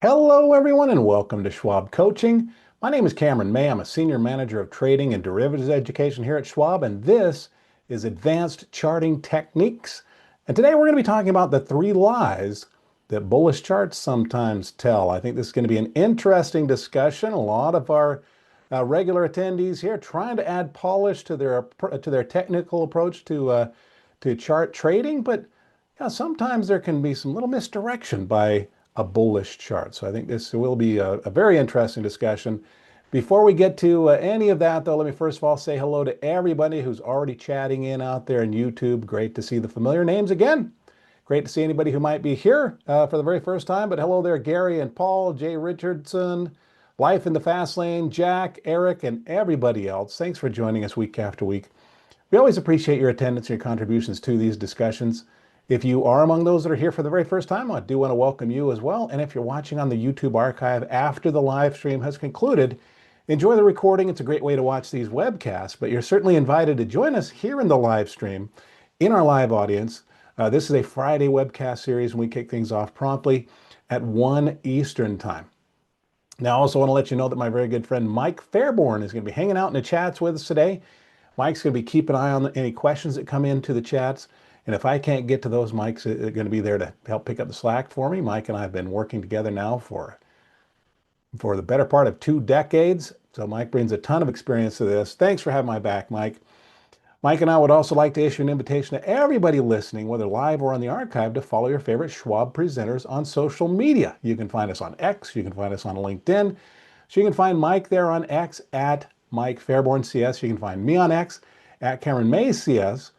Hello, everyone, and welcome to Schwab Coaching. My name is Cameron May. I'm a Senior Manager of Trading and Derivatives Education here at Schwab, and this is Advanced Charting Techniques. And today we're going to be talking about the 3 lies that bullish charts sometimes tell. I think this is going to be an interesting discussion. A lot of our regular attendees here trying to add polish to their technical approach to chart trading, but sometimes there can be some little misdirection by a bullish chart. So I think this will be a very interesting discussion. Before we get to any of that, though, let me first of all say hello to everybody who's already chatting in out there on YouTube. Great to see the familiar names again. Great to see anybody who might be here for the very first time. But hello there, Gary and Paul, Jay Richardson, Life in the Fast Lane, Jack, Eric, and everybody else. Thanks for joining us week after week. We always appreciate your attendance and your contributions to these discussions. If you are among those that are here for the very first time, I do want to welcome you as well. And if you're watching on the YouTube archive after the live stream has concluded, enjoy the recording. It's a great way to watch these webcasts, but you're certainly invited to join us here in the live stream in our live audience. This is a Friday webcast series, and we kick things off promptly at 1 Eastern time. Now, I also want to let you know that my very good friend Mike Fairborn is going to be hanging out in the chats with us today. Mike's going to be keeping an eye on any questions that come into the chats. And if I can't get to those, Mike's going to be there to help pick up the slack for me. Mike and I have been working together now for the better part of 2 decades. So Mike brings a ton of experience to this. Thanks for having my back, Mike. Mike and I would also like to issue an invitation to everybody listening, whether live or on the archive, to follow your favorite Schwab presenters on social media. You can find us on X. You can find us on LinkedIn. So you can find Mike there on X at Mike Fairborn CS. You can find me on X at Cameron May CS.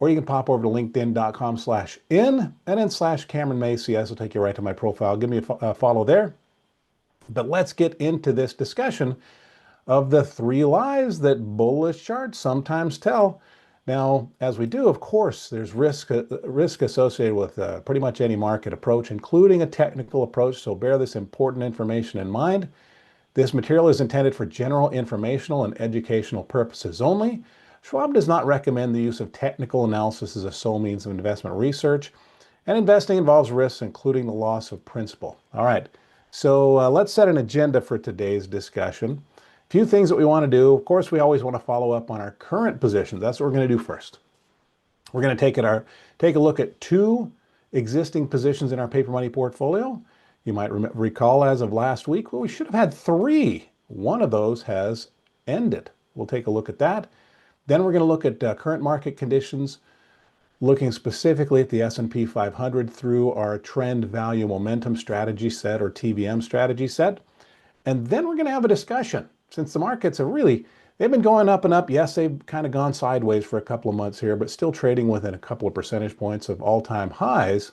Or you can pop over to linkedin.com/in and then /Cameron May CS will take you right to my profile. Give me a follow there. But let's get into this discussion of the 3 lies that bullish charts sometimes tell. Now, as we do, of course, there's risk associated with pretty much any market approach, including a technical approach. So bear this important information in mind. This material is intended for general informational and educational purposes only. Schwab does not recommend the use of technical analysis as a sole means of investment research, and investing involves risks, including the loss of principal. All right, so let's set an agenda for today's discussion. A few things that we want to do. Of course, we always want to follow up on our current positions. That's what we're going to do first. We're going to take a look at 2 existing positions in our paper money portfolio. You might recall as of last week, well, we should have had 3. One of those has ended. We'll take a look at that. Then we're going to look at current market conditions, looking specifically at the S&P 500 through our trend value momentum strategy set, or TVM strategy set. And then we're going to have a discussion. Since the markets have they've been going up and up. Yes, they've kind of gone sideways for a couple of months here, but still trading within a couple of percentage points of all-time highs.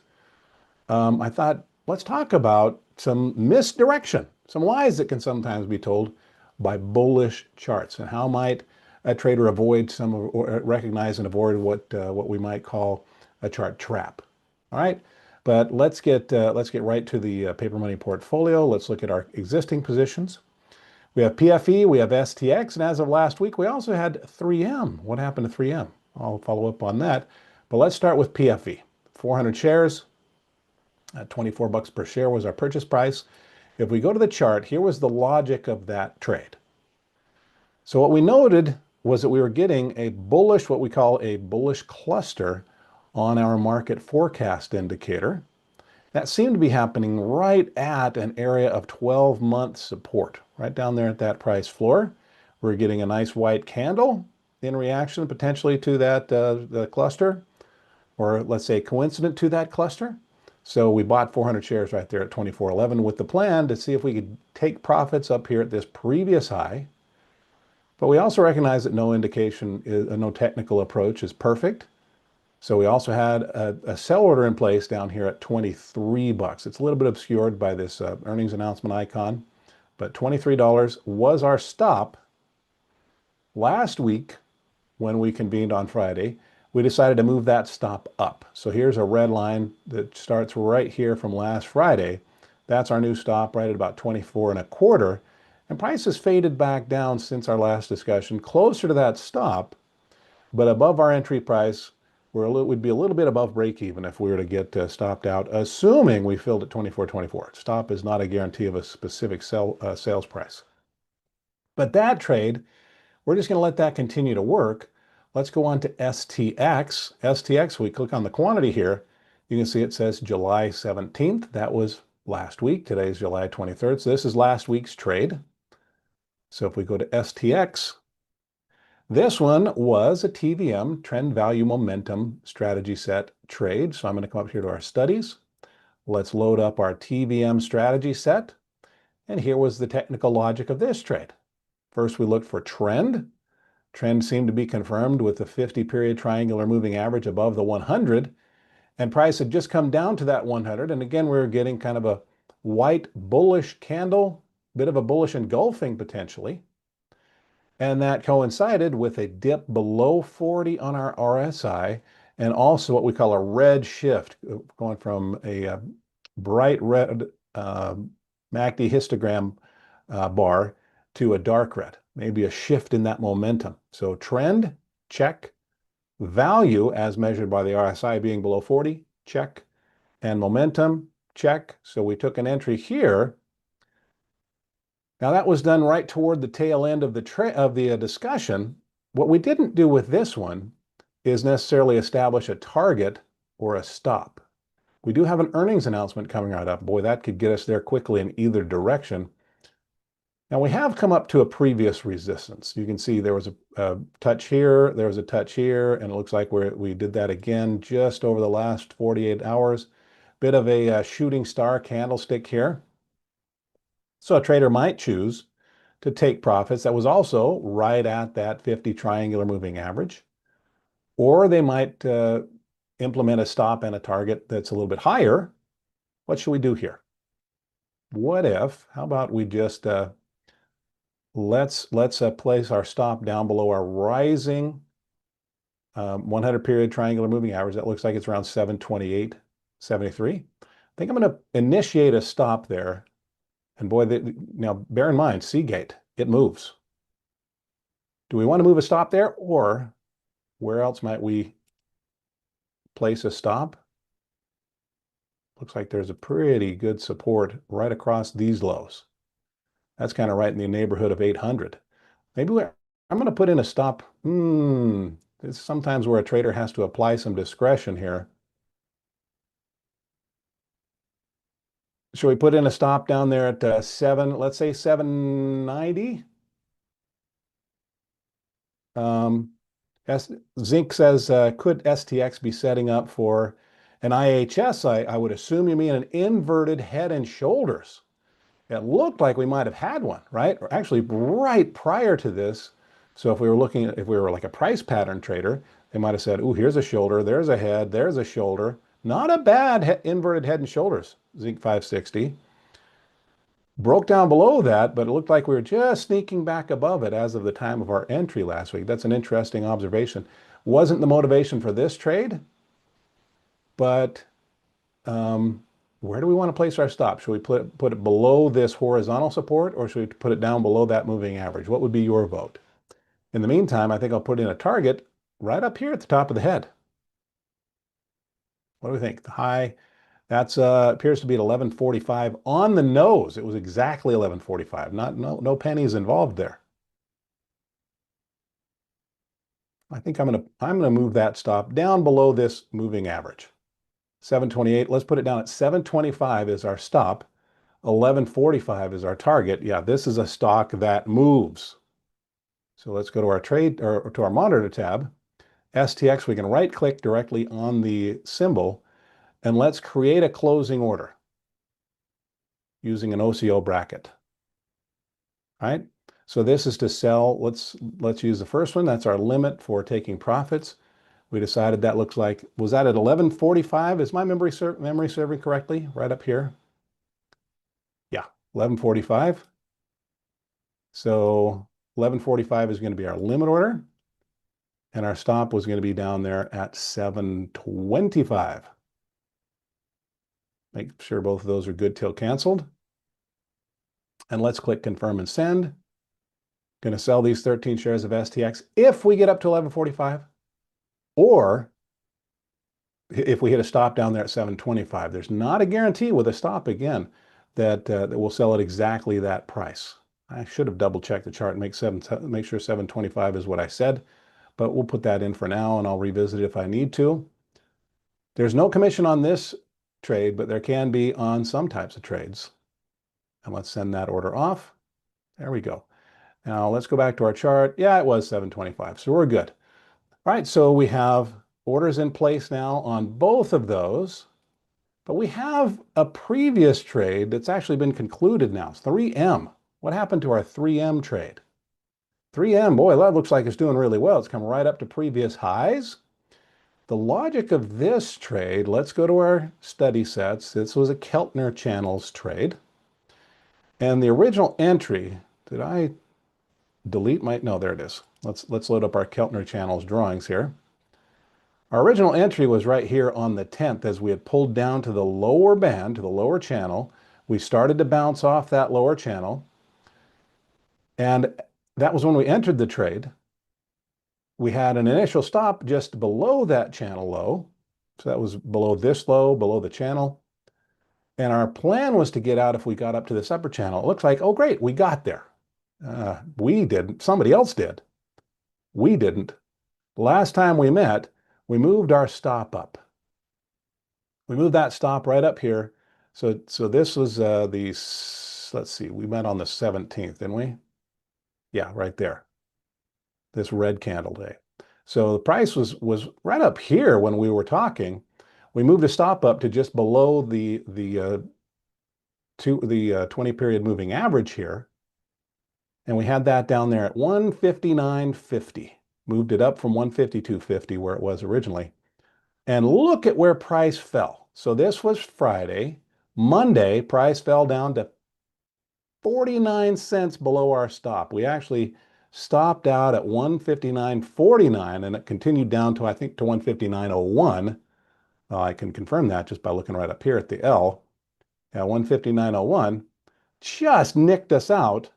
I thought, let's talk about some misdirection, some lies that can sometimes be told by bullish charts, and how might a trader avoid or recognize and avoid what we might call a chart trap. All right, but let's get right to the paper money portfolio. Let's look at our existing positions. We have PFE, we have STX, and as of last week, we also had 3M. What happened to 3M? I'll follow up on that. But let's start with PFE. 400 shares at $24 per share was our purchase price. If we go to the chart, here was the logic of that trade. So what we noted was that we were getting a bullish, what we call a bullish cluster on our market forecast indicator. That seemed to be happening right at an area of 12-month support, right down there at that price floor. We're getting a nice white candle in reaction potentially to that the cluster, or let's say coincident to that cluster. So we bought 400 shares right there at 24.11 with the plan to see if we could take profits up here at this previous high. But we also recognize that no technical approach is perfect. So we also had a sell order in place down here at $23. It's a little bit obscured by this earnings announcement icon, but $23 was our stop. Last week, when we convened on Friday, we decided to move that stop up. So here's a red line that starts right here from last Friday. That's our new stop right at about 24.25. And price has faded back down since our last discussion, closer to that stop, but above our entry price we'd be a little bit above break even if we were to get stopped out, assuming we filled at 24.24. Stop is not a guarantee of a specific sales price. But that trade, we're just going to let that continue to work. Let's go on to STX. STX, we click on the quantity here. You can see it says July 17th. That was last week. Today's July 23rd. So this is last week's trade. So if we go to STX, this one was a TVM, Trend Value Momentum Strategy Set trade. So I'm going to come up here to our studies. Let's load up our TVM strategy set. And here was the technical logic of this trade. First, we looked for trend. Trend seemed to be confirmed with the 50-period triangular moving average above the 100. And price had just come down to that 100. And again, we were getting kind of a white bullish candle, bit of a bullish engulfing potentially. And that coincided with a dip below 40 on our RSI and also what we call a red shift, going from a bright red MACD histogram bar to a dark red, maybe a shift in that momentum. So trend, check. Value as measured by the RSI being below 40, check. And momentum, check. So we took an entry here. Now that was done right toward the tail end of the discussion. What we didn't do with this one is necessarily establish a target or a stop. We do have an earnings announcement coming right up. Boy, that could get us there quickly in either direction. Now we have come up to a previous resistance. You can see there was a touch here, there was a touch here, and it looks like we did that again just over the last 48 hours. Bit of a shooting star candlestick here. So a trader might choose to take profits that was also right at that 50 triangular moving average, or they might implement a stop and a target that's a little bit higher. What should we do here? What if, how about we just let's place our stop down below our rising 100-period triangular moving average. That looks like it's around 728.73. I think I'm going to initiate a stop there. And boy, now bear in mind, Seagate, it moves. Do we want to move a stop there, or where else might we place a stop? Looks like there's a pretty good support right across these lows. That's kind of right in the neighborhood of 800. Maybe I'm going to put in a stop. It's sometimes where a trader has to apply some discretion here. Should we put in a stop down there at let's say 790? Zinc says, could STX be setting up for an IHS? I would assume you mean an inverted head and shoulders. It looked like we might have had one, right? Or actually right prior to this. So if we were like a price pattern trader, they might have said, oh, here's a shoulder, there's a head, there's a shoulder. Not a bad inverted head and shoulders, Zinc 560. Broke down below that, but it looked like we were just sneaking back above it as of the time of our entry last week. That's an interesting observation. Wasn't the motivation for this trade, but where do we want to place our stop? Should we put it below this horizontal support, or should we put it down below that moving average? What would be your vote? In the meantime, I think I'll put in a target right up here at the top of the head. What do we think? The high, that's appears to be at 1145 on the nose. It was exactly 1145. No pennies involved there. I think I'm gonna move that stop down below this moving average. 728. Let's put it down at 725 is our stop. 1145 is our target. Yeah, this is a stock that moves. So let's go to our trade, or to our monitor tab. STX, we can right click directly on the symbol, and let's create a closing order using an OCO bracket. All right, so this is to sell. Let's use the first one. That's our limit for taking profits. We decided that looks like, was that at 1145? Is my memory serving correctly? Right up here. Yeah, 1145. So 1145 is going to be our limit order. And our stop was going to be down there at 725. Make sure both of those are good till canceled. And let's click confirm and send. Going to sell these 13 shares of STX if we get up to 1145. Or if we hit a stop down there at 725. There's not a guarantee with a stop again that that we'll sell at exactly that price. I should have double checked the chart and make sure 725 is what I said, but we'll put that in for now and I'll revisit it if I need to. There's no commission on this trade, but there can be on some types of trades. And let's send that order off. There we go. Now let's go back to our chart. Yeah, it was 725, so we're good. All right, so we have orders in place now on both of those, but we have a previous trade that's actually been concluded now. It's 3M. What happened to our 3M trade? 3M, boy, that looks like it's doing really well. It's come right up to previous highs. The logic of this trade, let's go to our study sets. This was a Keltner Channels trade. And the original entry, did I delete my, no, there it is. Let's load up our Keltner Channels drawings here. Our original entry was right here on the 10th as we had pulled down to the lower band, to the lower channel. We started to bounce off that lower channel. And that was when we entered the trade. We had an initial stop just below that channel low. So that was below this low, below the channel. And our plan was to get out if we got up to this upper channel. It looks like, oh, great, we got there. We didn't. Somebody else did. We didn't. Last time we met, we moved our stop up. We moved that stop right up here. So this was let's see, we met on the 17th, didn't we? Yeah, right there. This red candle day. So the price was right up here when we were talking. We moved a stop up to just below the 20 period moving average here. And we had that down there at 159.50. Moved it up from 152.50 where it was originally. And look at where price fell. So this was Friday. Monday, price fell down to 49 cents below our stop. We actually stopped out at 159.49 and it continued down to, I think, to 159.01. I can confirm that just by looking right up here at the L. At 159.01, just nicked us out.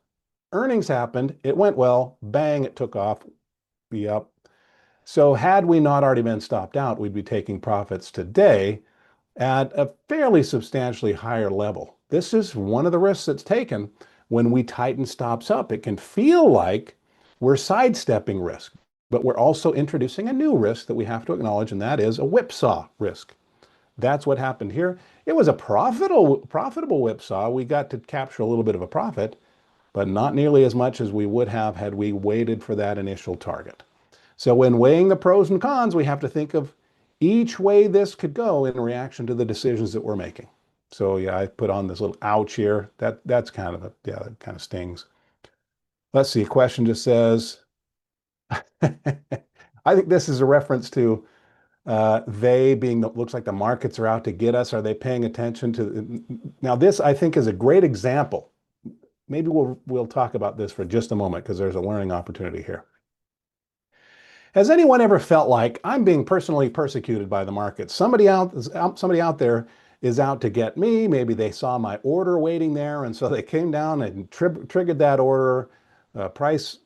Earnings happened. It went well. Bang, it took off. Yep. So had we not already been stopped out, we'd be taking profits today at a fairly substantially higher level. This is one of the risks that's taken when we tighten stops up. It can feel like we're sidestepping risk, but we're also introducing a new risk that we have to acknowledge, and that is a whipsaw risk. That's what happened here. It was a profitable whipsaw. We got to capture a little bit of a profit, but not nearly as much as we would have had we waited for that initial target. So when weighing the pros and cons, we have to think of each way this could go in reaction to the decisions that we're making. So yeah, I put on this little ouch here. That's kind of that kind of stings. Let's see, a question just says, I think this is a reference to they being, looks like the markets are out to get us. Are they paying attention to, now this I think is a great example. Maybe we'll talk about this for just a moment because there's a learning opportunity here. Has anyone ever felt like I'm being personally persecuted by the market? Somebody out there is out to get me. Maybe they saw my order waiting there, and so they came down and triggered that order. Price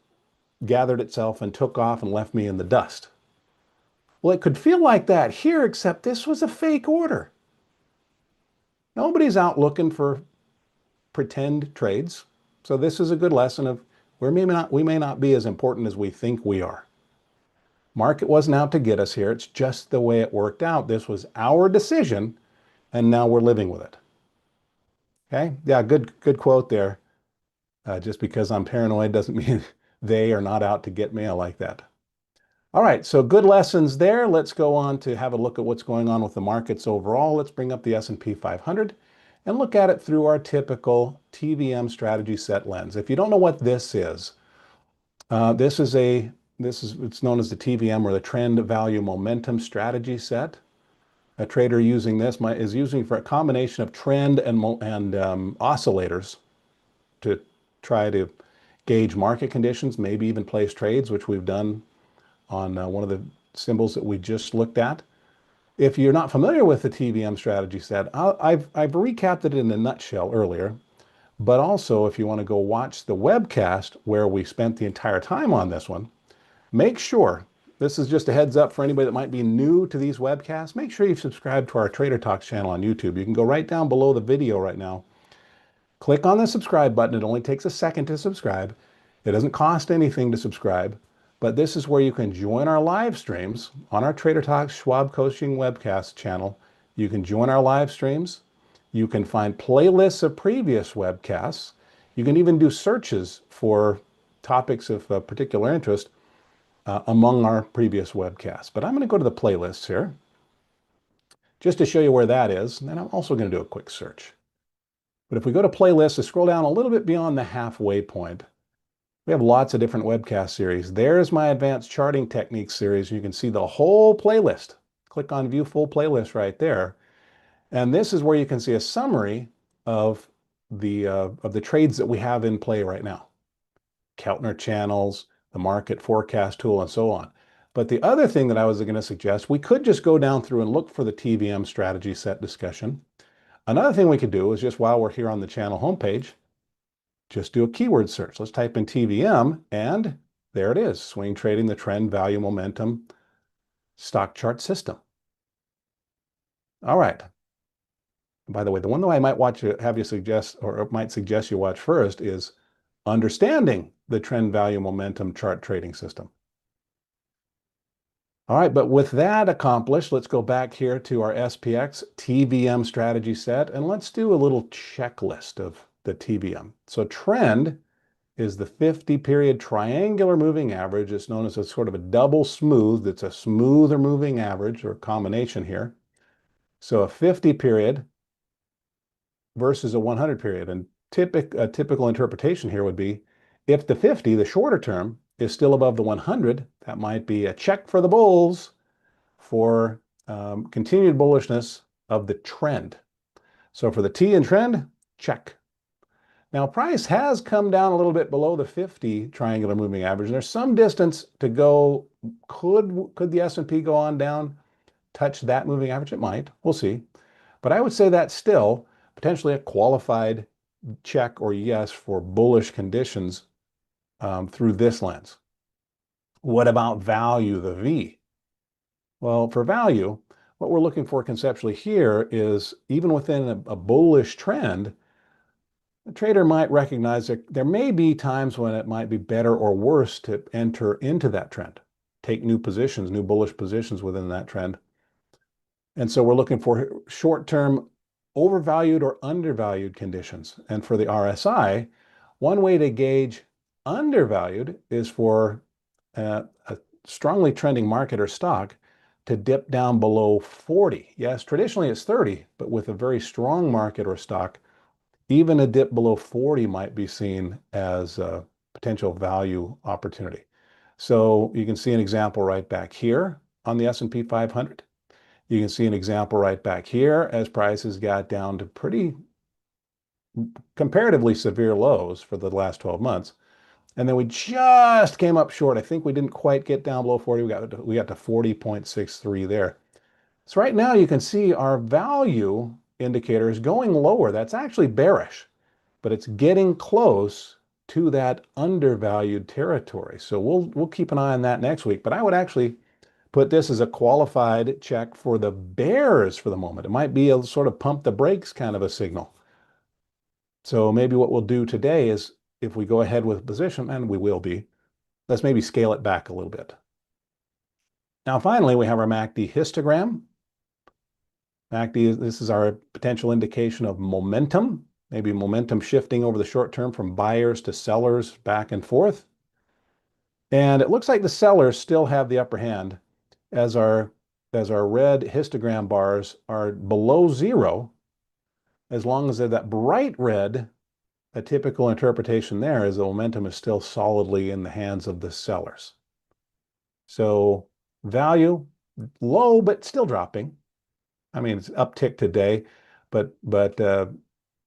gathered itself and took off and left me in the dust. Well, it could feel like that here, except this was a fake order. Nobody's out looking for pretend trades. So this is a good lesson of we may not be as important as we think we are. Market wasn't out to get us here. It's just the way it worked out. This was our decision, and now we're living with it. Okay? Yeah, good quote there. Just because I'm paranoid doesn't mean they are not out to get me. I like that. All right, so good lessons there. Let's go on to have a look at what's going on with the markets overall. Let's bring up the S&P 500 and look at it through our typical TVM strategy set lens. If you don't know what this is, it's known as the TVM, or the Trend Value Momentum Strategy Set. A trader using this is using for a combination of trend and oscillators to try to gauge market conditions, maybe even place trades, which we've done on one of the symbols that we just looked at. If you're not familiar with the TVM strategy set, I've recapped it in a nutshell earlier, but also if you want to go watch the webcast where we spent the entire time on this one, make sure this is just a heads up for anybody that might be new to these webcasts. Make sure you subscribe to our Trader Talks channel on YouTube. You can go right down below the video right now. Click on the subscribe button. It only takes a second to subscribe. It doesn't cost anything to subscribe, but this is where you can join our live streams on our Trader Talks Schwab Coaching webcast channel. You can join our live streams. You can find playlists of previous webcasts. You can even do searches for topics of particular interest among our previous webcasts. But I'm going to go to the playlists here just to show you where that is. And then I'm also going to do a quick search. But if we go to playlists and scroll down a little bit beyond the halfway point, we have lots of different webcast series. There's my advanced charting techniques series. You can see the whole playlist. Click on view full playlist right there. And this is where you can see a summary of the trades that we have in play right now. Keltner channels, the market forecast tool, and so on. But the other thing that I was going to suggest, we could just go down through and look for the TVM strategy set discussion. Another thing we could do is just while we're here on the channel homepage, just do a keyword search. Let's type in TVM, and there it is, swing trading the trend, value, momentum, stock chart system. All right. By the way, the one that I might have you suggest, or might suggest you watch first, is understanding the trend, value, momentum chart trading system. All right, but with that accomplished, let's go back here to our SPX TVM strategy set, and let's do a little checklist of the TVM. So trend is the 50-period triangular moving average. It's known as a sort of a double smooth. It's a smoother moving average or combination here. So a 50-period versus a 100-period. And a typical interpretation here would be if the 50, the shorter term, is still above the 100, that might be a check for the bulls for continued bullishness of the trend. So for the T in trend, check. Now price has come down a little bit below the 50 triangular moving average. There's some distance to go. Could the S&P go on down, touch that moving average? It might. We'll see. But I would say that's still potentially a qualified check or yes for bullish conditions through this lens. What about value, the V? Well, for value, what we're looking for conceptually here is even within a bullish trend, the trader might recognize that there may be times when it might be better or worse to enter into that trend, take new positions, new bullish positions within that trend. And so we're looking for short-term overvalued or undervalued conditions. And for the RSI, one way to gauge undervalued is for a strongly trending market or stock to dip down below 40. Yes, traditionally it's 30, but with a very strong market or stock, even a dip below 40 might be seen as a potential value opportunity. So you can see an example right back here on the S&P 500. You can see an example right back here as prices got down to pretty comparatively severe lows for the last 12 months. And then we just came up short. I think we didn't quite get down below 40. We got to 40.63 there. So right now you can see our value indicator is going lower. That's actually bearish, but it's getting close to that undervalued territory. So we'll keep an eye on that next week. But I would actually put this as a qualified check for the bears for the moment. It might be a sort of pump the brakes kind of a signal. So maybe what we'll do today is if we go ahead with position, and we will be, let's maybe scale it back a little bit. Now finally, we have our MACD histogram. MACD, this is our potential indication of momentum, maybe momentum shifting over the short term from buyers to sellers back and forth. And it looks like the sellers still have the upper hand as our red histogram bars are below zero. As long as they're that bright red, a typical interpretation there is the momentum is still solidly in the hands of the sellers. So value low, but still dropping. I mean, it's uptick today, but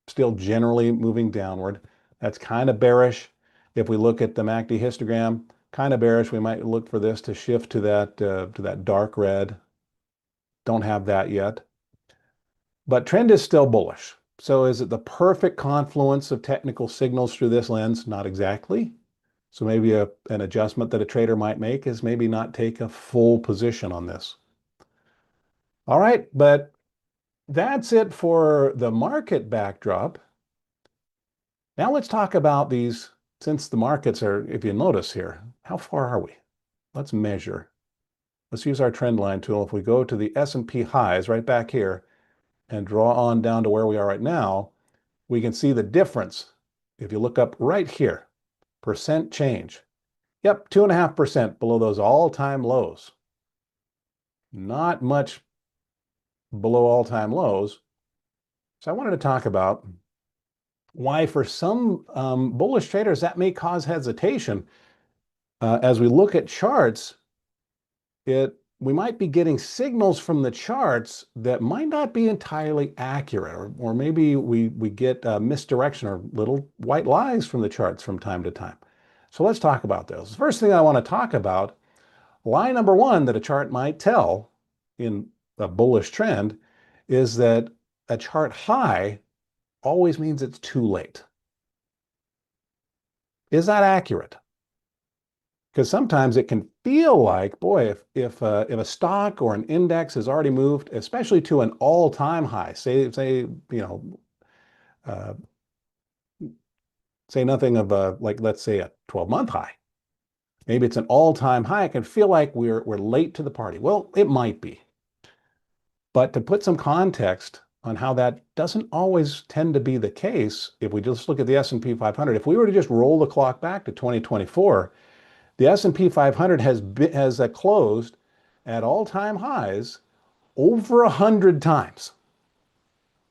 still generally moving downward. That's kind of bearish. If we look at the MACD histogram, kind of bearish. We might look for this to shift to that dark red. Don't have that yet. But trend is still bullish. So is it the perfect confluence of technical signals through this lens? Not exactly. So maybe an adjustment that a trader might make is maybe not take a full position on this. All right, but that's it for the market backdrop. Now let's talk about these, since the markets are, if you notice here, how far are we? Let's measure. Let's use our trend line tool. If we go to the S&P highs right back here and draw on down to where we are right now, we can see the difference. If you look up right here, percent change. Yep, 2.5% below those all-time lows. Not much below all-time lows. So I wanted to talk about why for some bullish traders that may cause hesitation. As we look at charts, we might be getting signals from the charts that might not be entirely accurate, or maybe we get misdirection or little white lies from the charts from time to time. So let's talk about those. The first thing I want to talk about, lie number one that a chart might tell in a bullish trend, is that a chart high always means it's too late. Is that accurate? Because sometimes it can feel like, boy, if a stock or an index has already moved, especially to an all-time high, say uh, say nothing of like let's say a 12-month high. Maybe it's an all-time high. It can feel like we're late to the party. Well, it might be. But to put some context on how that doesn't always tend to be the case, if we just look at the S&P 500, if we were to just roll the clock back to 2024, the S&P 500 has closed at all-time highs over 100 times.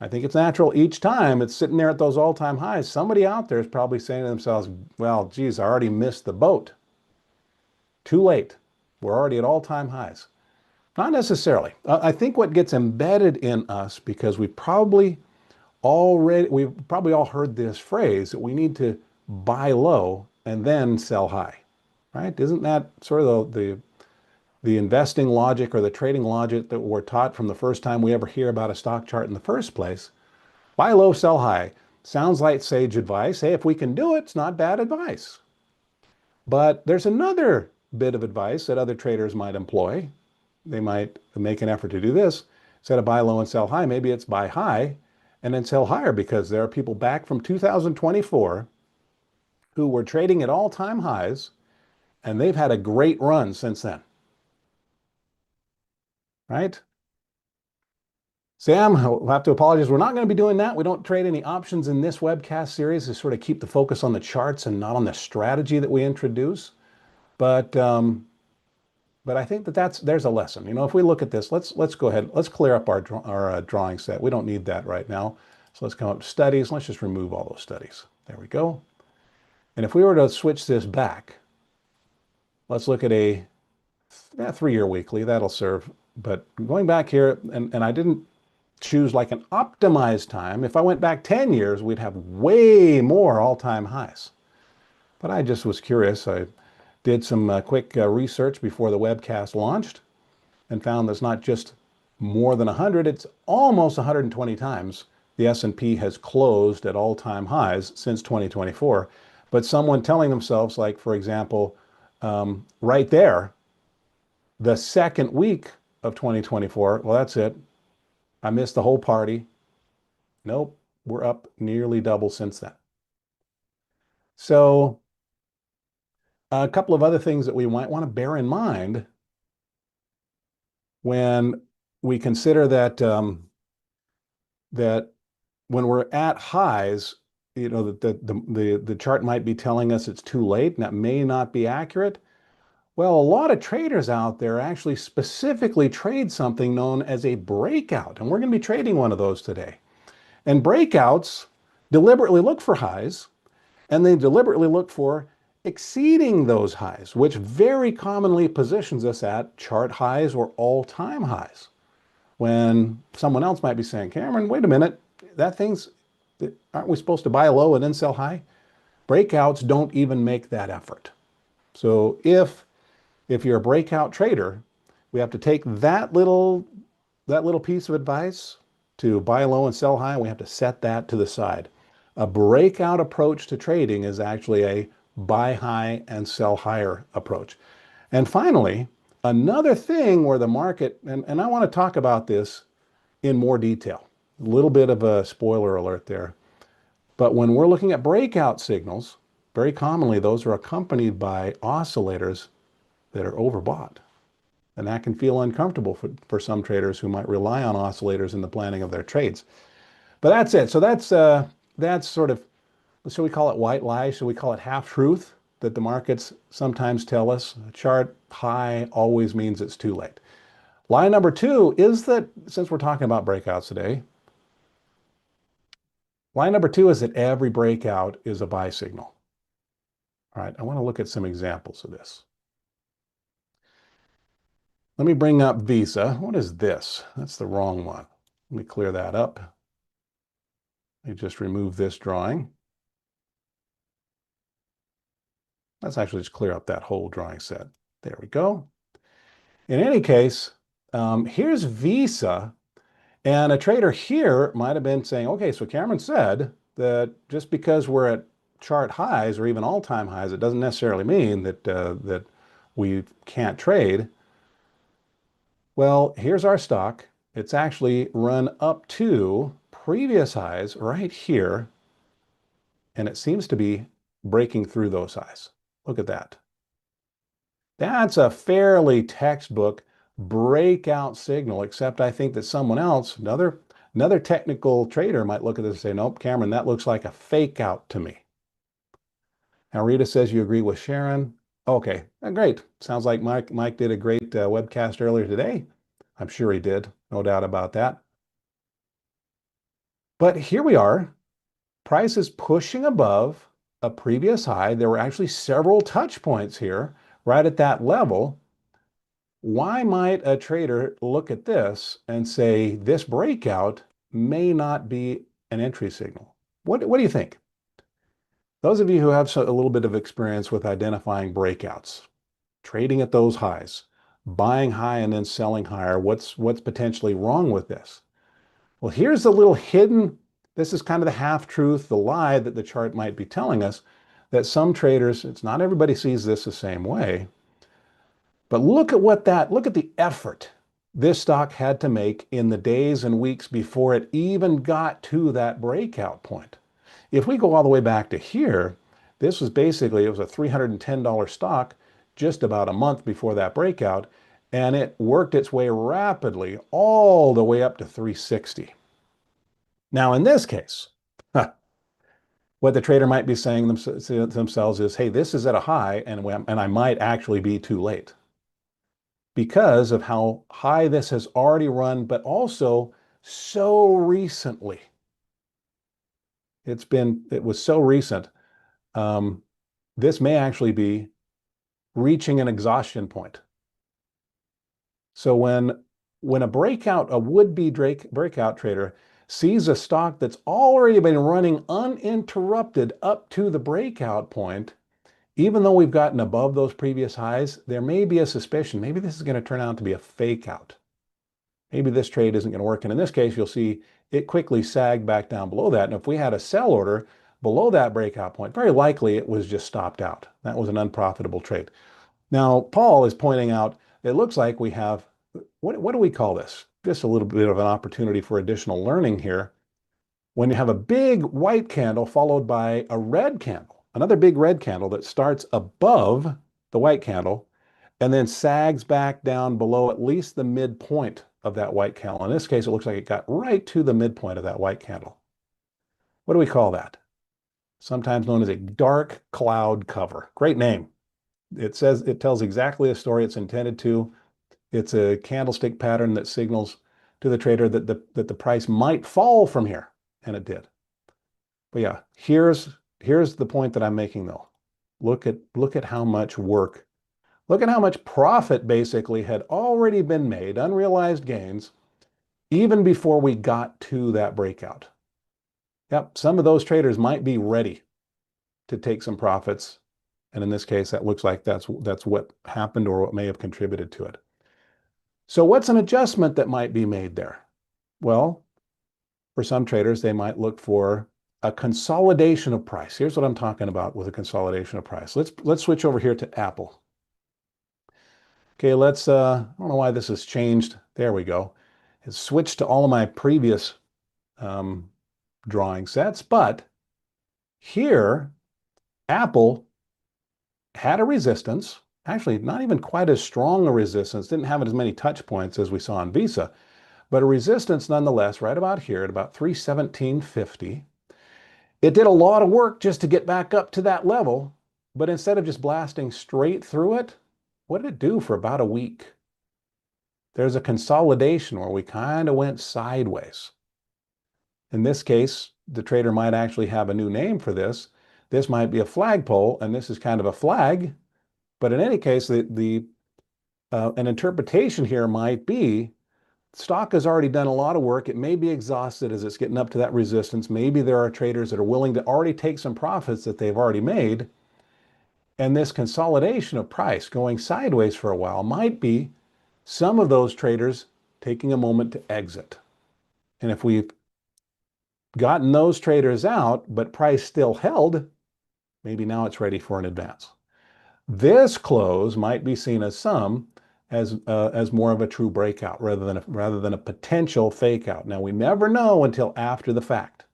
I think it's natural each time it's sitting there at those all-time highs. Somebody out there is probably saying to themselves, well, geez, I already missed the boat. Too late. We're already at all-time highs. Not necessarily. I think what gets embedded in us, because we've probably all heard this phrase that we need to buy low and then sell high. Right? Isn't that sort of the investing logic or the trading logic that we're taught from the first time we ever hear about a stock chart in the first place? Buy low, sell high. Sounds like sage advice. Hey, if we can do it, it's not bad advice. But there's another bit of advice that other traders might employ. They might make an effort to do this. Instead of buy low and sell high, maybe it's buy high and then sell higher, because there are people back from 2024 who were trading at all-time highs, and they've had a great run since then. Right? Sam, I'll have to apologize. We're not going to be doing that. We don't trade any options in this webcast series to sort of keep the focus on the charts and not on the strategy that we introduce. But I think there's a lesson. You know, if we look at this, let's go ahead. Let's clear up our drawing set. We don't need that right now. So let's come up to studies. Let's just remove all those studies. There we go. And if we were to switch this back, let's look at a 3-year weekly. That'll serve. But going back here, and I didn't choose like an optimized time. If I went back 10 years, we'd have way more all-time highs. But I just was curious. I did some quick research before the webcast launched and found there's not just more than 100, it's almost 120 times the S&P has closed at all-time highs since 2024. But someone telling themselves, like, for example, right there, the second week of 2024, well, that's it. I missed the whole party. Nope, we're up nearly double since then. So a couple of other things that we might want to bear in mind when we consider that that when we're at highs, you know, the chart might be telling us it's too late, and that may not be accurate. Well, a lot of traders out there actually specifically trade something known as a breakout, and we're going to be trading one of those today. And breakouts deliberately look for highs, and they deliberately look for exceeding those highs, which very commonly positions us at chart highs or all-time highs. When someone else might be saying, Cameron, wait a minute, aren't we supposed to buy low and then sell high? Breakouts don't even make that effort. So if you're a breakout trader, we have to take that little piece of advice to buy low and sell high, and we have to set that to the side. A breakout approach to trading is actually a buy high and sell higher approach. And finally, another thing where the market, and I want to talk about this in more detail, a little bit of a spoiler alert there. But when we're looking at breakout signals, very commonly those are accompanied by oscillators that are overbought. And that can feel uncomfortable for some traders who might rely on oscillators in the planning of their trades. But that's it. So that's sort of, should we call it white lies? Should we call it half truth that the markets sometimes tell us? A chart high always means it's too late. Lie number two is that, since we're talking about breakouts today, lie number two is that every breakout is a buy signal. All right, I want to look at some examples of this. Let me bring up Visa. What is this? That's the wrong one. Let me clear that up. Let me just remove this drawing. Let's actually just clear up that whole drawing set. There we go. In any case, here's Visa. And a trader here might have been saying, okay, so Cameron said that just because we're at chart highs or even all-time highs, it doesn't necessarily mean that, that we can't trade. Well, here's our stock. It's actually run up to previous highs right here, and it seems to be breaking through those highs. Look at that. That's a fairly textbook breakout signal, except I think that someone else, another technical trader might look at this and say, nope, Cameron, that looks like a fake out to me. Now, Rita says you agree with Sharon. Okay, great. Sounds like Mike did a great webcast earlier today. I'm sure he did, no doubt about that. But here we are, price is pushing above a previous high. There were actually several touch points here right at that level. Why might a trader look at this and say this breakout may not be an entry signal? What do you think? Those of you who have a little bit of experience with identifying breakouts, trading at those highs, buying high and then selling higher, what's potentially wrong with this? Well, here's a little hidden, this is kind of the half-truth, the lie that the chart might be telling us, that some traders, it's not everybody sees this the same way, but look at the effort this stock had to make in the days and weeks before it even got to that breakout point. If we go all the way back to here, this was basically, it was a $310 stock just about a month before that breakout, and it worked its way rapidly all the way up to 360. Now, in this case, what the trader might be saying themselves is, hey, this is at a high, and I might actually be too late because of how high this has already run, but also so recently. It was so recent. This may actually be reaching an exhaustion point. So when a would-be breakout trader sees a stock that's already been running uninterrupted up to the breakout point, even though we've gotten above those previous highs, there may be a suspicion. Maybe this is going to turn out to be a fake out. Maybe this trade isn't going to work. And in this case, you'll see it quickly sagged back down below that. And if we had a sell order below that breakout point, very likely it was just stopped out. That was an unprofitable trade. Now, Paul is pointing out, it looks like we have, what do we call this? Just a little bit of an opportunity for additional learning here. When you have a big white candle followed by a red candle, another big red candle that starts above the white candle and then sags back down below at least the midpoint of that white candle. In this case, it looks like it got right to the midpoint of that white candle. What do we call that? Sometimes known as a dark cloud cover. Great name. It tells exactly the story it's intended to. It's a candlestick pattern that signals to the trader that the price might fall from here, and it did. But yeah, here's the point that I'm making though. Look at how much work, look at how much profit basically had already been made, unrealized gains, even before we got to that breakout. Yep, some of those traders might be ready to take some profits. And in this case, that looks like that's what happened or what may have contributed to it. So what's an adjustment that might be made there? Well, for some traders, they might look for a consolidation of price. Here's what I'm talking about with a consolidation of price. Let's switch over here to Apple. Okay, I don't know why this has changed. There we go. It's switched to all of my previous drawing sets, but here, Apple had a resistance, actually not even quite as strong a resistance, didn't have as many touch points as we saw on Visa, but a resistance nonetheless right about here at about 317.50. It did a lot of work just to get back up to that level, but instead of just blasting straight through it, what did it do for about a week? There's a consolidation where we kind of went sideways. In this case, the trader might actually have a new name for this. This might be a flagpole, and this is kind of a flag. But in any case, an interpretation here might be stock has already done a lot of work. It may be exhausted as it's getting up to that resistance. Maybe there are traders that are willing to already take some profits that they've already made. And this consolidation of price going sideways for a while might be some of those traders taking a moment to exit. And if we've gotten those traders out, but price still held, maybe now it's ready for an advance. This close might be seen as more of a true breakout rather than a potential fake out. Now we never know until after the fact.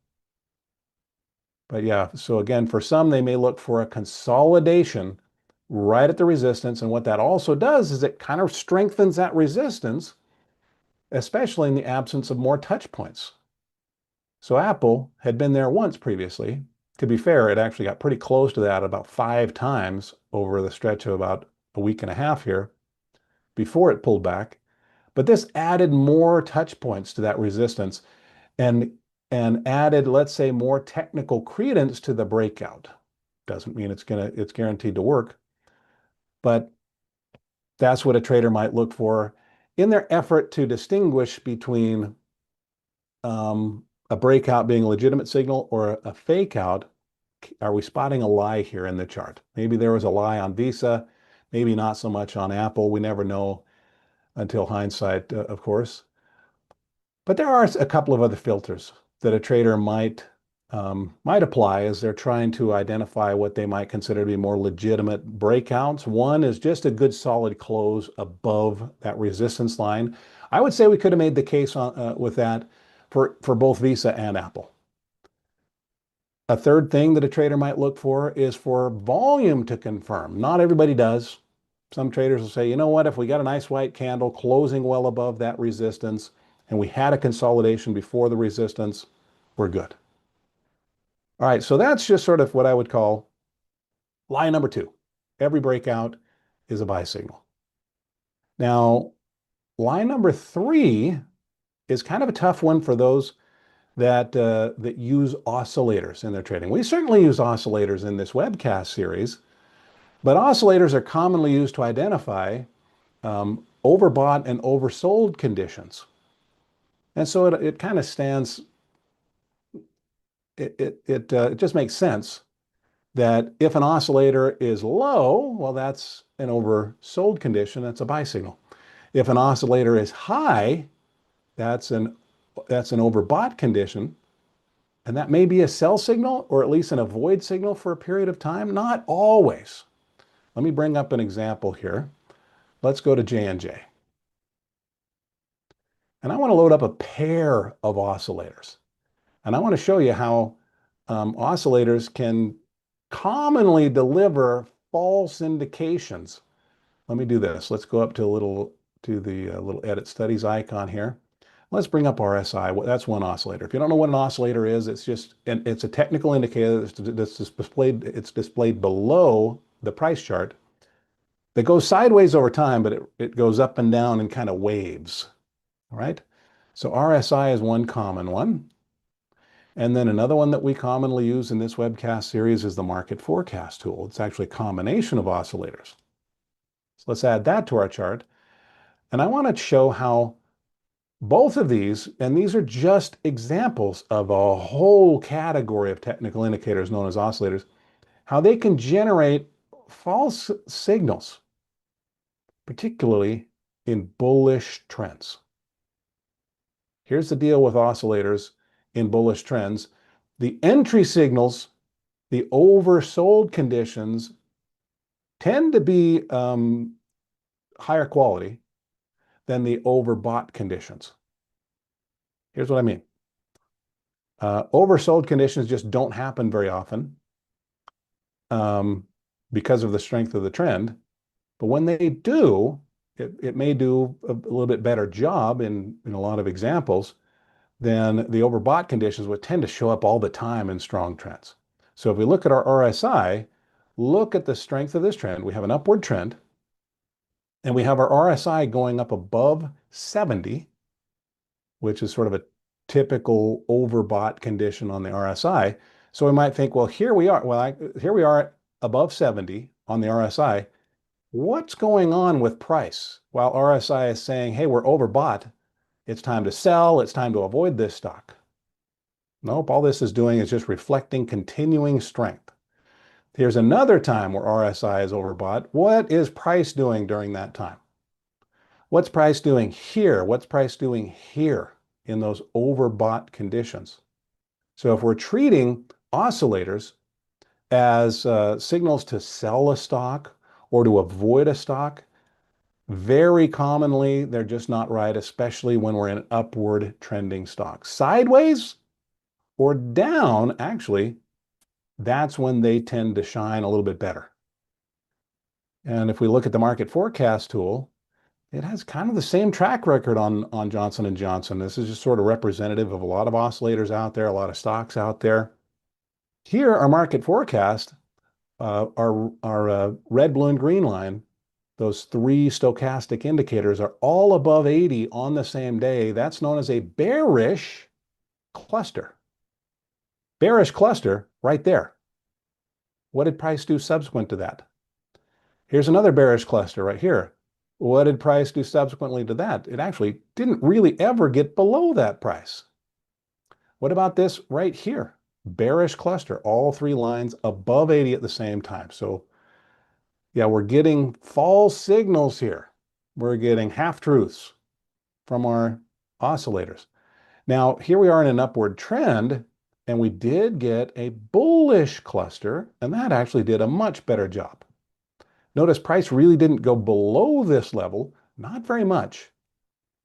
But yeah, so again, for some, they may look for a consolidation right at the resistance. And what that also does is it kind of strengthens that resistance, especially in the absence of more touch points. So Apple had been there once previously. To be fair, it actually got pretty close to that about 5 times over the stretch of about a week and a half here before it pulled back. But this added more touch points to that resistance and added, let's say, more technical credence to the breakout. Doesn't mean it's guaranteed to work, but that's what a trader might look for in their effort to distinguish between a breakout being a legitimate signal or a fake out. Are we spotting a lie here in the chart? Maybe there was a lie on Visa, maybe not so much on Apple. We never know until hindsight, of course. But there are a couple of other filters that a trader might apply as they're trying to identify what they might consider to be more legitimate breakouts. One is just a good solid close above that resistance line. I would say we could have made the case with that for both Visa and Apple. A third thing that a trader might look for is for volume to confirm. Not everybody does. Some traders will say, you know what, if we got a nice white candle closing well above that resistance and we had a consolidation before the resistance, we're good. All right, so that's just sort of what I would call lie number 2. Every breakout is a buy signal. Now, lie number 3 is kind of a tough one for those that use oscillators in their trading. We certainly use oscillators in this webcast series, but oscillators are commonly used to identify overbought and oversold conditions. And so it kind of stands, it just makes sense that if an oscillator is low, well, that's an oversold condition, that's a buy signal. If an oscillator is high, that's an overbought condition, and that may be a sell signal or at least an avoid signal for a period of time. Not always. Let me bring up an example here. Let's go to J&J. And I want to load up a pair of oscillators. And I want to show you how oscillators can commonly deliver false indications. Let me do this. Let's go up to the little edit studies icon here. Let's bring up RSI. That's one oscillator. If you don't know what an oscillator is, it's a technical indicator that's displayed below the price chart that goes sideways over time, but it goes up and down in kind of waves. All right. So RSI is one common one. And then another one that we commonly use in this webcast series is the market forecast tool. It's actually a combination of oscillators. So let's add that to our chart. And I want to show how both of these, and these are just examples of a whole category of technical indicators known as oscillators, how they can generate false signals, particularly in bullish trends. Here's the deal with oscillators in bullish trends. The entry signals, the oversold conditions, tend to be higher quality than the overbought conditions. Here's what I mean. Oversold conditions just don't happen very often because of the strength of the trend. But when they do, it may do a little bit better job in a lot of examples than the overbought conditions would tend to show up all the time in strong trends. So if we look at our RSI, look at the strength of this trend. We have an upward trend, and we have our RSI going up above 70, which is sort of a typical overbought condition on the RSI. So we might think, well, here we are above 70 on the RSI. What's going on with price? While RSI is saying, hey, we're overbought, it's time to sell, it's time to avoid this stock. Nope, all this is doing is just reflecting continuing strength. Here's another time where RSI is overbought. What is price doing during that time? What's price doing here? What's price doing here in those overbought conditions? So if we're treating oscillators as signals to sell a stock or to avoid a stock, very commonly they're just not right, especially when we're in upward trending stocks. Sideways or down, actually, that's when they tend to shine a little bit better. And if we look at the market forecast tool, it has kind of the same track record on Johnson & Johnson. This is just sort of representative of a lot of oscillators out there, a lot of stocks out there. Here, our market forecast, our red, blue, and green line, those three stochastic indicators are all above 80 on the same day. That's known as a bearish cluster. Bearish cluster right there. What did price do subsequent to that? Here's another bearish cluster right here. What did price do subsequently to that? It actually didn't really ever get below that price. What about this right here? Bearish cluster, all three lines above 80 at the same time. So yeah, we're getting false signals here. We're getting half-truths from our oscillators. Now, here we are in an upward trend, and we did get a bullish cluster, and that actually did a much better job. Notice price really didn't go below this level, not very much.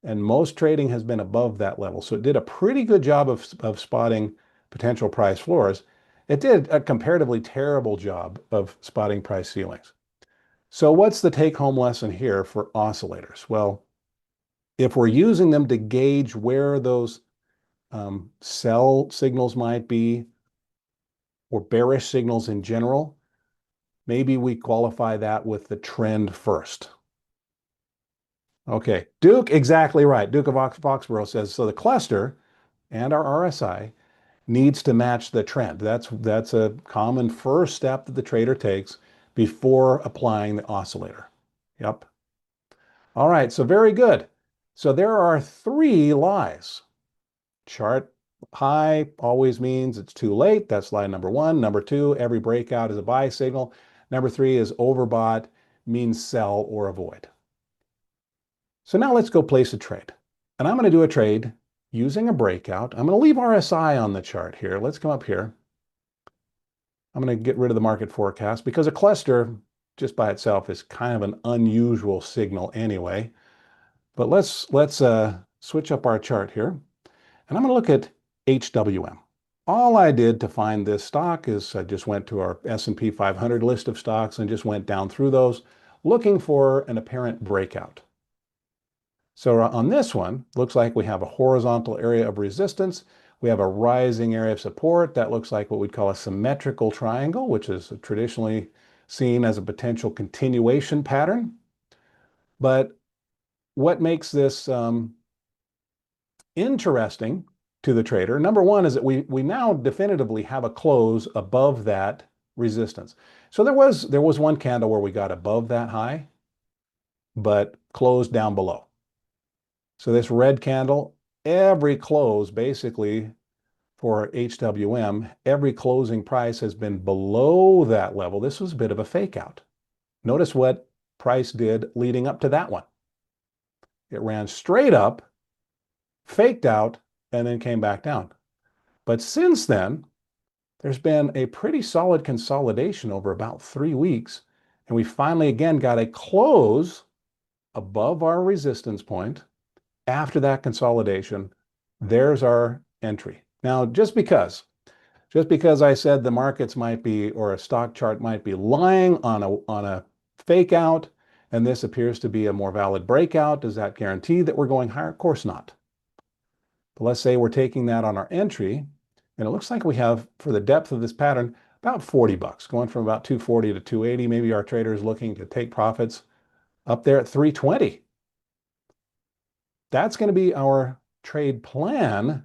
And most trading has been above that level. So it did a pretty good job of spotting potential price floors. It did a comparatively terrible job of spotting price ceilings. So what's the take-home lesson here for oscillators? Well, if we're using them to gauge where those sell signals might be, or bearish signals in general, maybe we qualify that with the trend first. Okay, Duke, exactly right. Duke of Foxborough says, so the cluster and our RSI needs to match the trend. That's a common first step that the trader takes before applying the oscillator. Yep. All right, so very good. So there are three lies. Chart high always means it's too late. That's lie number one. Number two, every breakout is a buy signal. Number three is overbought, means sell or avoid. So now let's go place a trade. And I'm going to do a trade using a breakout. I'm going to leave RSI on the chart here. Let's come up here. I'm going to get rid of the market forecast because a cluster just by itself is kind of an unusual signal anyway. But let's switch up our chart here. And I'm going to look at HWM. All I did to find this stock is I just went to our S&P 500 list of stocks and just went down through those looking for an apparent breakout. So on this one, looks like we have a horizontal area of resistance. We have a rising area of support. That looks like what we'd call a symmetrical triangle, which is traditionally seen as a potential continuation pattern. But what makes this interesting to the trader, number one, is that we now definitively have a close above that resistance. So there was one candle where we got above that high, but closed down below. So this red candle, every close basically for HWM, every closing price has been below that level. This was a bit of a fake out. Notice what price did leading up to that one. It ran straight up, faked out, and then came back down. But since then, there's been a pretty solid consolidation over about 3 weeks. And we finally, again, got a close above our resistance point. After that consolidation, there's our entry. Now, just because I said the markets might be, or a stock chart might be lying on a fake out, and this appears to be a more valid breakout, does that guarantee that we're going higher? Of course not. But let's say we're taking that on our entry, and it looks like we have, for the depth of this pattern, about 40 bucks, going from about 240 to 280. Maybe our trader is looking to take profits up there at 320. That's going to be our trade plan.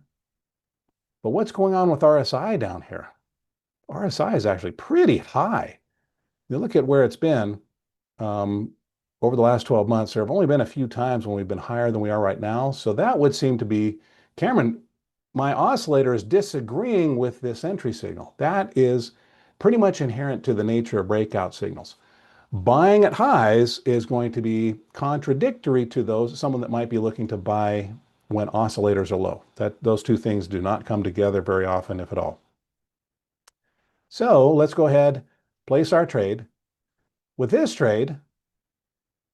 But what's going on with RSI down here? RSI is actually pretty high. You look at where it's been over the last 12 months. There have only been a few times when we've been higher than we are right now. So that would seem to be, Cameron, my oscillator is disagreeing with this entry signal. That is pretty much inherent to the nature of breakout signals. Buying at highs is going to be contradictory to someone that might be looking to buy when oscillators are low. Those two things do not come together very often, if at all. So let's go ahead, place our trade. With this trade,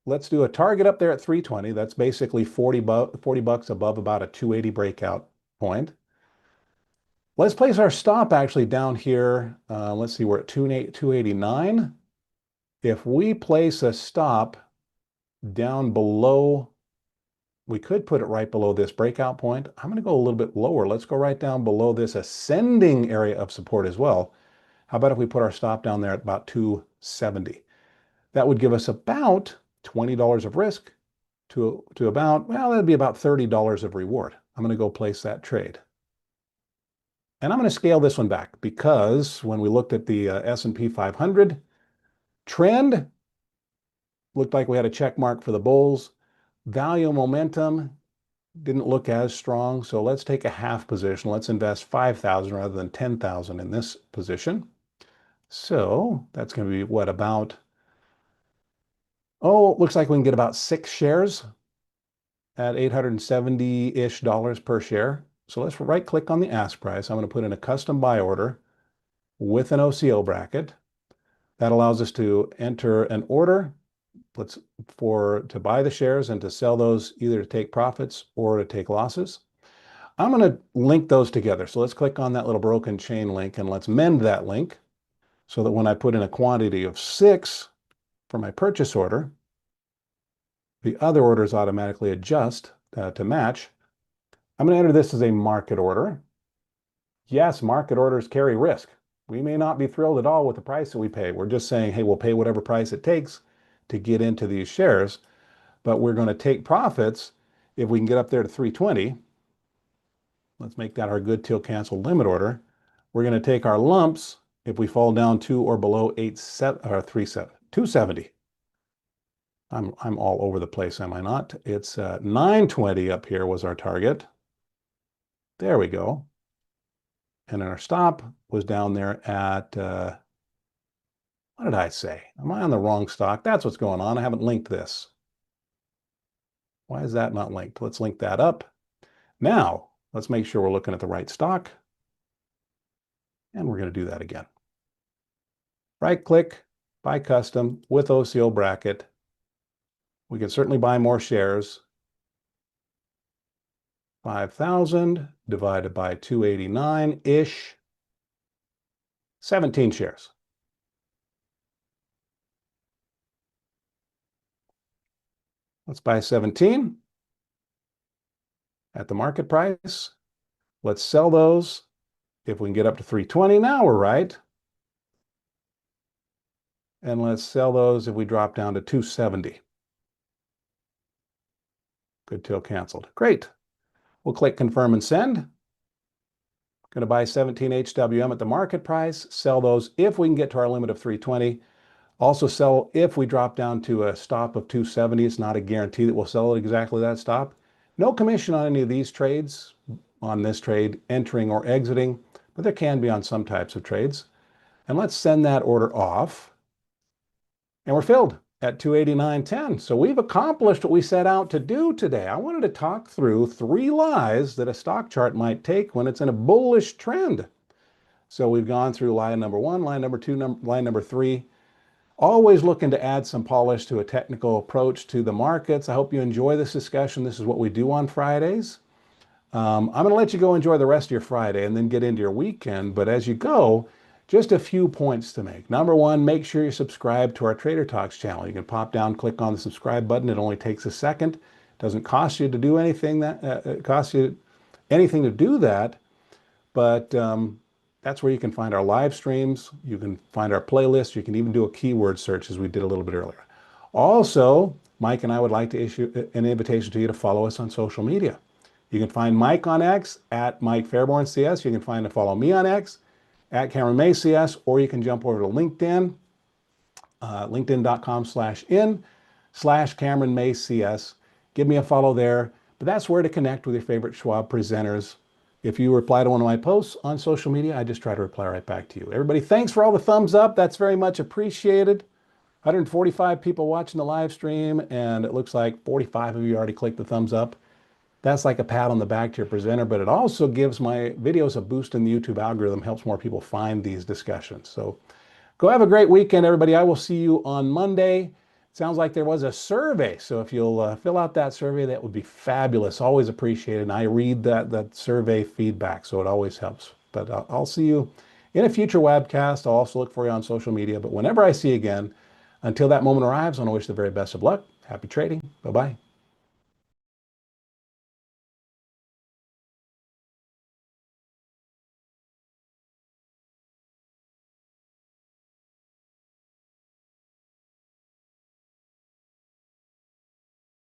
let's do a target up there at 320. That's basically 40 bucks above about a 280 breakout point. Let's place our stop actually down here. Let's see, we're at 289. If we place a stop down below, we could put it right below this breakout point. I'm going to go a little bit lower. Let's go right down below this ascending area of support as well. How about if we put our stop down there at about 270? That would give us about $20 of risk to about, well, that'd be about $30 of reward. I'm going to go place that trade. And I'm going to scale this one back because when we looked at the S&P 500 trend, looked like we had a check mark for the bulls. Value momentum didn't look as strong. So let's take a half position. Let's invest 5,000 rather than 10,000 in this position. So that's going to be what, about, looks like we can get about 6 shares at $870-ish per share. So let's right click on the ask price. I'm going to put in a custom buy order with an OCO bracket. That allows us to enter an order to buy the shares and to sell those, either to take profits or to take losses. I'm going to link those together. So let's click on that little broken chain link and let's mend that link so that when I put in a quantity of 6 for my purchase order, the other orders automatically adjust to match. I'm going to enter this as a market order. Yes, market orders carry risk. We may not be thrilled at all with the price that we pay. We're just saying, hey, we'll pay whatever price it takes to get into these shares, but we're going to take profits if we can get up there to 320. Let's make that our good till cancel limit order. We're going to take our lumps if we fall down to or below 270. I'm all over the place, am I not? It's 920 up here was our target. There we go. And then our stop was down there at, what did I say? Am I on the wrong stock? That's what's going on. I haven't linked this. Why is that not linked? Let's link that up. Now, let's make sure we're looking at the right stock. And we're going to do that again. Right click, buy custom with OCO bracket. We can certainly buy more shares. 5,000 divided by 289-ish, 17 shares. Let's buy 17 at the market price. Let's sell those if we can get up to 320. Now we're right. And let's sell those if we drop down to 270. Good till canceled. Great. We'll click confirm and send. Going to buy 17 HWM at the market price, sell those if we can get to our limit of 320. Also sell if we drop down to a stop of 270. It's not a guarantee that we'll sell at exactly that stop. No commission on any of these trades, on this trade, entering or exiting, but there can be on some types of trades. And let's send that order off. And we're filled at 289.10. So we've accomplished what we set out to do today. I wanted to talk through 3 lies that a stock chart might take when it's in a bullish trend. So we've gone through line number 1, line number 2, line number 3. Always looking to add some polish to a technical approach to the markets. I hope you enjoy this discussion. This is what we do on Fridays. I'm going to let you go enjoy the rest of your Friday and then get into your weekend. But as you go, just a few points to make. Number 1, make sure you subscribe to our Trader Talks channel. You can pop down, click on the subscribe button. It only takes a second. It doesn't cost you to do anything it costs you anything to do that. But that's where you can find our live streams. You can find our playlist. You can even do a keyword search as we did a little bit earlier. Also, Mike and I would like to issue an invitation to you to follow us on social media. You can find Mike on X at Mike Fairborn CS. You can find and follow me on X at Cameron May CS, or you can jump over to LinkedIn, linkedin.com/in/Cameron May CS. Give me a follow there. But that's where to connect with your favorite Schwab presenters. If you reply to one of my posts on social media, I just try to reply right back to you. Everybody, thanks for all the thumbs up. That's very much appreciated. 145 people watching the live stream, and it looks like 45 of you already clicked the thumbs up. That's like a pat on the back to your presenter, but it also gives my videos a boost in the YouTube algorithm, helps more people find these discussions. So go have a great weekend, everybody. I will see you on Monday. Sounds like there was a survey, so if you'll fill out that survey, that would be fabulous. Always appreciated, and I read that survey feedback, so it always helps. But I'll see you in a future webcast. I'll also look for you on social media, but whenever I see you again, until that moment arrives, I want to wish the very best of luck. Happy trading. Bye-bye.